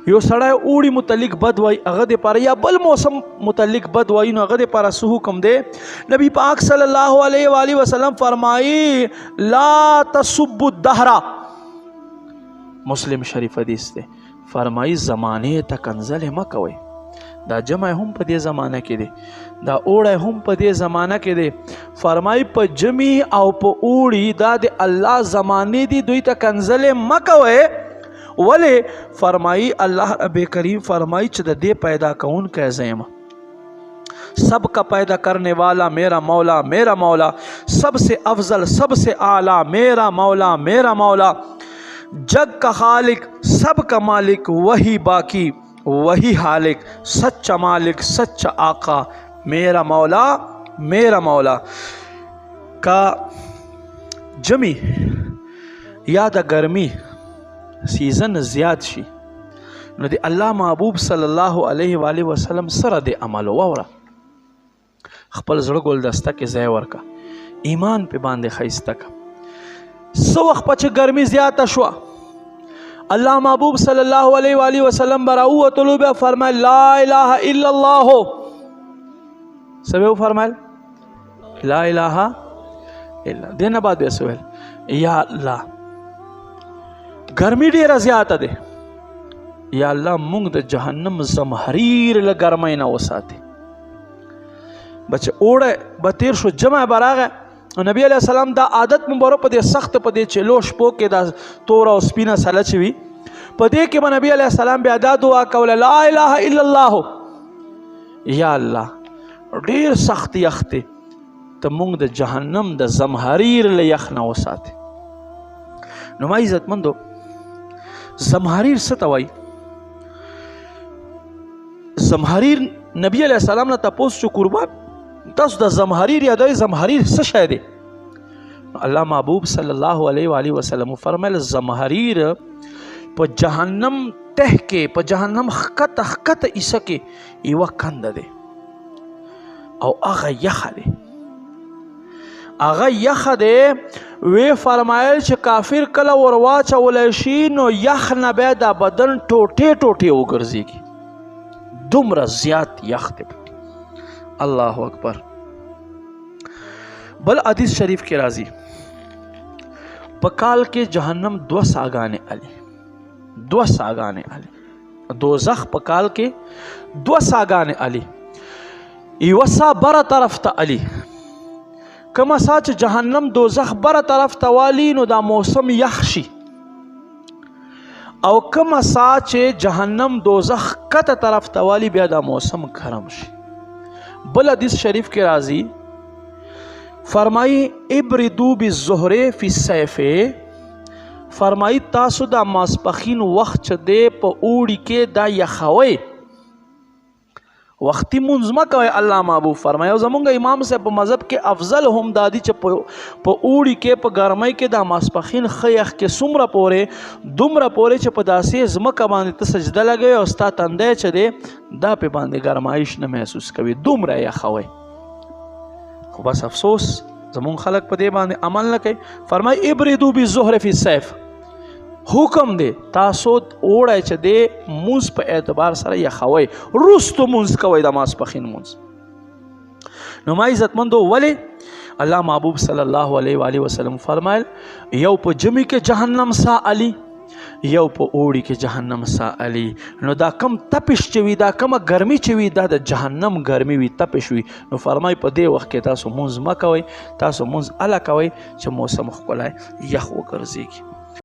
یو سړی اوړي متعلق بد وای هغه د پاره یا بل موسم متعلق بد وای نو هغه د پاره څه حکم دی؟ نبی پاک صلی الله علیه و آله وسلم فرمایي لا تسبوا الدهر. مسلم شریف حدیث دی. فرمایي زمانه ته کنځل مه کوئ. دا جمع هم په دې زمانه کې دی، دا اوړی هم په دې زمانه کې دی. فرمایي په جمی او په اوړي دا د الله زمانې دي، دوی ته کنځلې مه کوئ. ولې؟ فرمایي الله رب کریم فرمایي چې د دې پیدا کوونکی زه یم. سب کا پیدا کرنے والا میرا مولا میرا مولا، سب سے افضل سب سے اعلیٰ میرا مولا میرا مولا، جگ کا خالق سب کا مالک وہی باقی وہی حالق، سچا مالک سچا آقا میرا مولا میرا مولا. کا جمی یا د گرمی سیزن زیاد شي نو د الله محبوب صلی الله علیه و آله وسلم سره د عمل ووره، خپل زړه ګلدسته کې ځای ورکا، ایمان په باندې ښایسته کا. څه وخت په چې ګرمي زیاته شوه الله محبوب صلی الله علیه و آله وسلم به راووتلو بیا فرمایل لا اله الا الله. څه به وفرمایل؟ لا اله الا. دې نه بعد بیا څه ویل؟ یا الله ګرمي ډېره زیاته ده، یا الله موږ د جهنم زمهریر له ګرمۍ نه وساتې. بچ اوړی به تیر شو، جمع به راغی. نبی علیہ السلام دا عادت مبارک په دې سخت په دې چلو شپو کې دا تور او سپینه سله چې وي په دې کې به نبی علیہ السلام بیا دا دعا کوله لا اله الا الله. یا الله ډېر سخت یخ دی، ته موږ د جهنم د زمهریر له یخ نه وساتې. نو ما عزتمندو زمهریر څه ته وایي؟ زمهریر نبی علیہ السلام نه تپوس شو قربان تاسو د زمهریر یادوي، زمهریر څه شی دی؟ الله محبوب صلی الله علیه و آله وسلم فرمایل زمهریر په جهنم ته کې په جهنم ښکته ښکته ایسه کې یوه کنده دی او هغه یخه دی، هغه یخه دی. وی فرمایل چې کافر کله ور واچولی شي نو یخ نه بیا دا بدن ټوټې ټوټې وګرځېږي، دومره زیات یخ دی. الله اکبر. بل حدیث شریف کې راځي په کال کې جهنم 2 ساګانې علي، 2 ساګانې علي. دوزخ په کال کې 2 ساګانې علي، یوه سا بره طرف ته علي. کومه سا چې جهنم دوزخ بره طرف ته والي نو دا موسم یخ شي، او کومه سا چې جهنم دوزخ کته طرف ته والي بیا دا موسم ګرم شي. بل حدیث شریف کې راځي فرمایي ابردو بالظهر فی الصیف، فرمایي تاسو دا ماسپخین وخت چې دی په اوړي کې دا یخوئ، وختي مونځ مه کوئ. الله محبوب فرمایي او زمونږ امام صاحب په مذهب کې افضل هم دا دي چې په اوړي کې په ګرمۍ کې دا ماسپخین ښه یخ کې څومره پورې دومره پورې چې په داسې ځمکه باندې ته سجده لګوي او ستا تندی چې دی دا په باندې ګرمایش نه محسوس کوي، دومره یخوئ. خو بس افسوس زمونږ خلک په دې باندې عمل نه کوي. فرمایي ابردو بالظهر فی الصیف، حکم دی تاسو اوړی چې دی مونځ په اعتبار سره یخوئ، وروستو مونځ کوئ د ماسپښین مونځ. نو ما عزتمندو ولې الله محبوب صلی الله علیه و آله وسلم فرمایل یو په جمی کې جهنم سا علی، یو په اوړي کې جهنم سا علی. نو دا کم تپش چې وي، دا کمه ګرمي چې وي، دا د جهنم ګرمي وي، تپش وي. نو فرمای په دې وخت کې تاسو مونځ مه کوئ، تاسو مونځ اله کوئ چې موسم ښکلی یخ وګرځېږي.